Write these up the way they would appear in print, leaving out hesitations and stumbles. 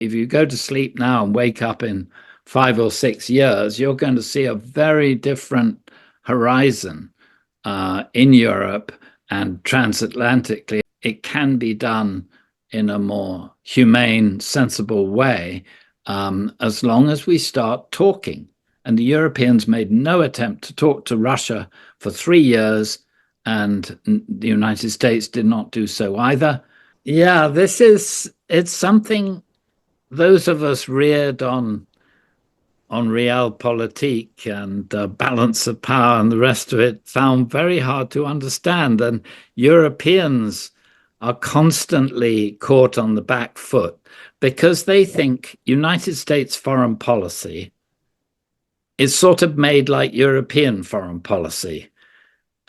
If you go to sleep now and wake up in 5 or 6 years, you're going to see a very different horizon in Europe and transatlantically. It can be done in a more humane, sensible way as long as we start talking. And the Europeans made no attempt to talk to Russia for 3 years, and the United States did not do so either. Yeah, it's something those of us reared on realpolitik and balance of power and the rest of it found very hard to understand. And Europeans are constantly caught on the back foot because they think United States foreign policy is sort of made like European foreign policy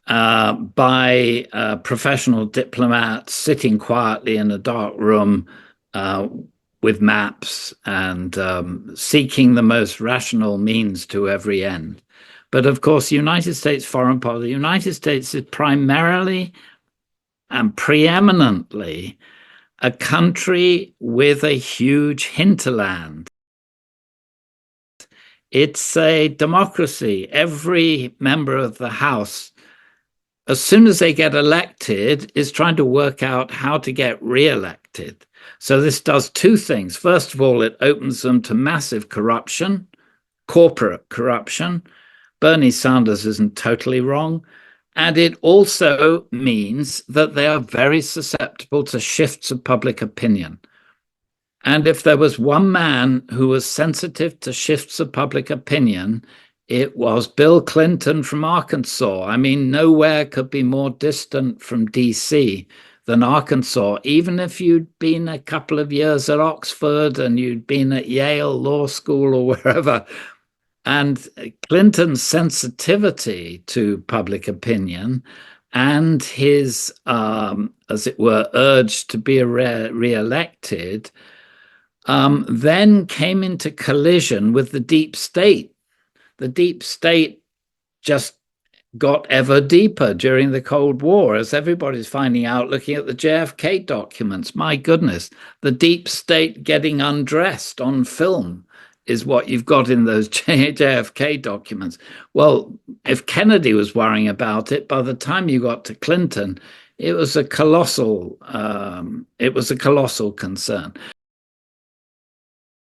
by professional diplomats sitting quietly in a dark room uh, with maps and seeking the most rational means to every end. But of course, United States foreign policy, the United States is primarily and preeminently a country with a huge hinterland. It's a democracy. Every member of the House, as soon as they get elected, is trying to work out how to get re-elected. So this does two things. First of all, it opens them to massive corruption, corporate corruption. Bernie Sanders isn't totally wrong. And it also means that they are very susceptible to shifts of public opinion. And if there was one man who was sensitive to shifts of public opinion, it was Bill Clinton from Arkansas. I mean, nowhere could be more distant from DC than Arkansas, even if you'd been a couple of years at Oxford and you'd been at Yale Law School or wherever. And Clinton's sensitivity to public opinion and his, as it were, urge to be re-elected then came into collision with the deep state. The deep state just got ever deeper during the Cold War, as everybody's finding out looking at the JFK documents. My goodness, the deep state getting undressed on film is what you've got in those JFK documents. Well, if Kennedy was worrying about it, by the time you got to Clinton, it was a colossal concern.